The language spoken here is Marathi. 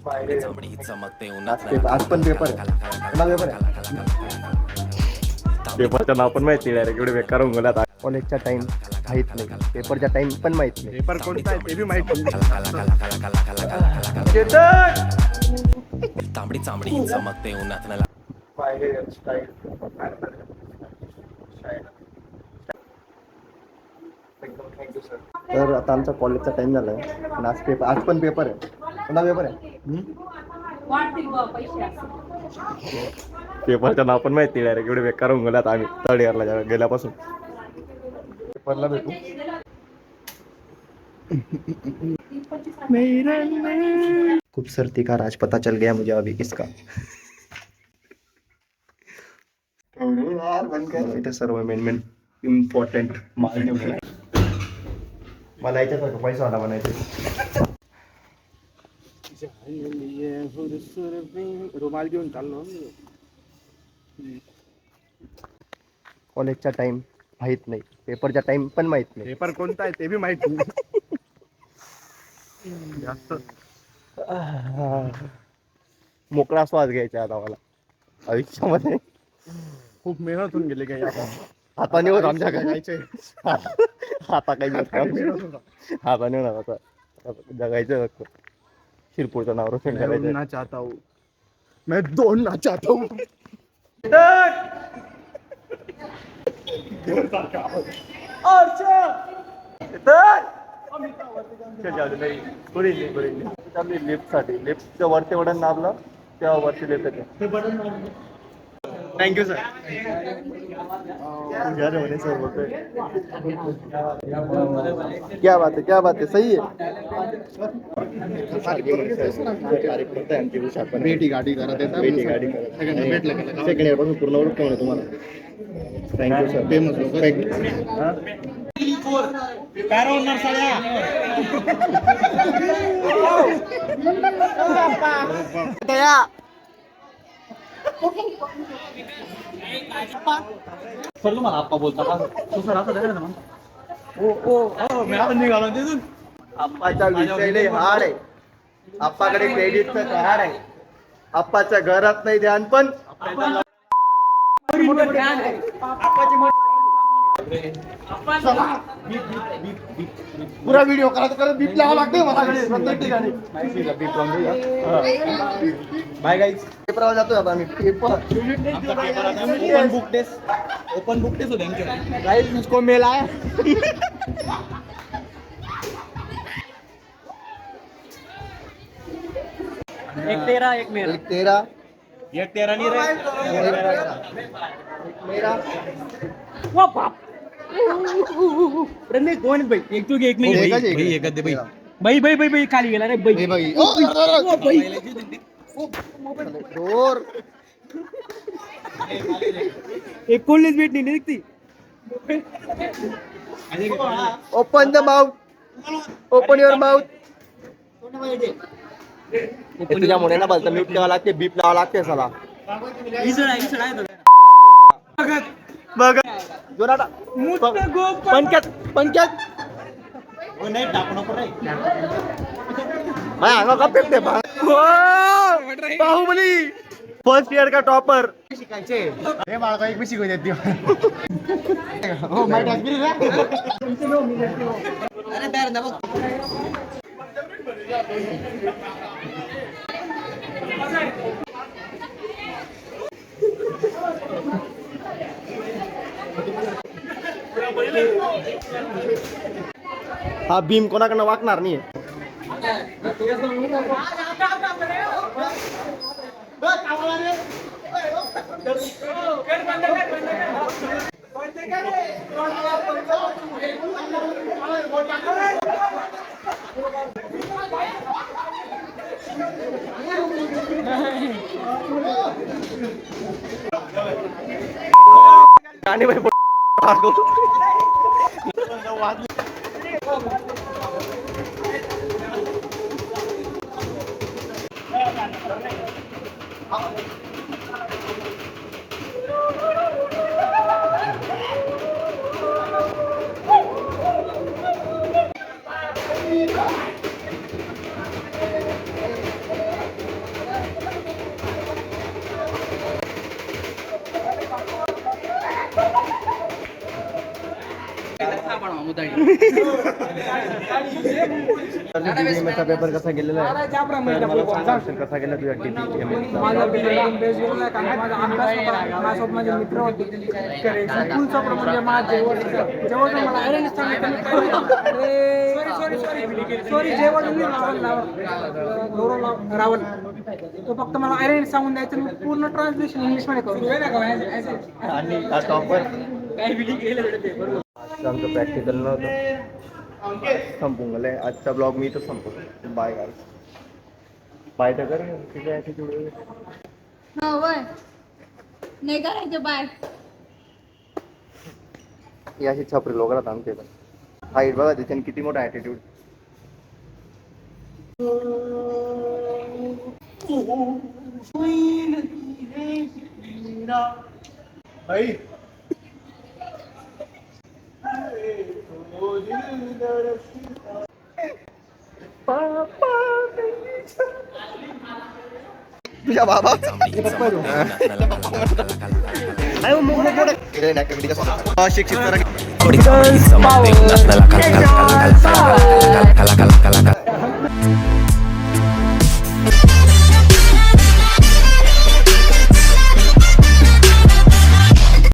आज पण पेपर आहे. पुन्हा पेपर आहे. पेपरचं नाव पण माहिती नाही, एवढे बेकार होऊन गेला. कॉलेजचा टाइम माहित नाही, पेपरचा टाइम पण माहित नाही. पेपर कोणता आहे ते बी माहित नाही. तांबडी चांबडी चमकते उन्हात. तर आता आमचा कॉलेजचा टाइम झालाय आणि आज पण पेपर आहे. पुन्हा पेपर आहे. पेपरचं नाव पण माहिती डायरेक्ट एवढे बेकार होऊन गेलात आम्ही थर्ड इयरला गेल्यापासून. पेपरला भेटू. खूप सर्दी का राज पता चल गया मुझे अभी किसका. इथे सर्व मेन इम्पॉर्टंट माल ठेवलेला आहे. मला याच्यासारखं पैसा आला म्हणायचं. रुमाल घेऊन चाललो. कॉलेजचा टाइम माहित नाही, पेपरचा टाइम पण माहित नाही. पेपर कोणता आहे ते बी माहित नाही. जास्त मोकळा श्वास घ्यायचा आता मला आयुष्यामध्ये. खूप मेहनत होऊन गेली काही आता. हाताने होत आमच्या काय जगायचे. आता काही हाताने होणार आता जगायचं फक्त. शिरपूरचं नाव रोशन करायचं. ना चाहता हूँ मैं दोन ना चाहता हूँ. लिफ्ट साठी लिफ्टच्या वरती बटन दाबलं तेव्हा वरती लिफ्ट येते. Thank you sir. क्या बात है सही है. बेटी गाडी करत येतात. बेटी गाडी सेकंड इयर पासून पूर्ण ओळखतो म्हणे तुम्हाला. Thank you sir. फेमस लोक. सर तुम्हाला आप्पा बोलता का? तो सर असं द्या ना. मी आपण निघालो तिथून. आप्पाचा विषय हार्ड आहे. आप्पाकडे क्रेडिटचं कार्ड आहे. आप्पाच्या घरात नाही ध्यान पण पुरा व्हिडिओ करायचा करत बीप लावा लागते मला प्रत्येक ठिकाणी. Bye guys. पेपरवर जातोय आता आम्ही. पेपर ओपन बुक टेस्ट होते आमच्याकडे. गाईज मुझको मेल आया. एक तेरा एक मेरा. एक तेरा एक तेरा नहीं रहे. मेरा वो बाप. रमेश दोन भाई एक तू एक नाही एकच आहे. भाई एकच दे भाई. भाई भाई भाई भाई खाली गेला रे भाई. हे बाई. डोर एक कोणलीच भेट नाही निघती. Open the mouth. Open your mouth. तुझ्या मुलांना बोलता म्यूट ठेवा लागते, बीप लावा लागते. चला इसळा इसळा आहे बघ जोराटा. पंक्यात पंक्यात नाही टाकू नको रे. माझ्या अंगा का फेकते बाहुबली. फर्स्ट इयर का टॉपर. शिकायचे हे बाळा एक बी शिकवू देत. हो माय टाकली रे. अरे तयार ना बघ. हा भीम कोणाकडनं वाकणार नाही. गाणी भाई DBMS पेपर कसा गेलेला आहे तर मला सांग कसा गेला तुझा DBMS माझा एकदम बेस्ट गेला कारण माझा अभ्यास होता माझ्यासोबत माझे मित्र होते स्कूलचा म्हणजे माझे जेवढं मला आयरन सॉरी जेवढं गौरव रावल तो फक्त मला आयरन सांगून द्यायचं मी पूर्ण ट्रान्सलेशन इंग्लिश मध्ये करू आणि टॉपर काय बिलिंग केलं पेपर आमचं प्रॅक्टिकल नव्हतं संपून गेलंय आजचा ब्लॉग मी तर संपवतो बाय गाईस बाय तर कर तुझ्या ॲटिट्यूड हो वय नाही करायचं बाय ही अशी छपरी लोक राहतात आमच्या इथं हाईट बघा त्याच्याने किती मोठा ॲटिट्यूड तुझ्या बाबा शिक्षित Samate una nata la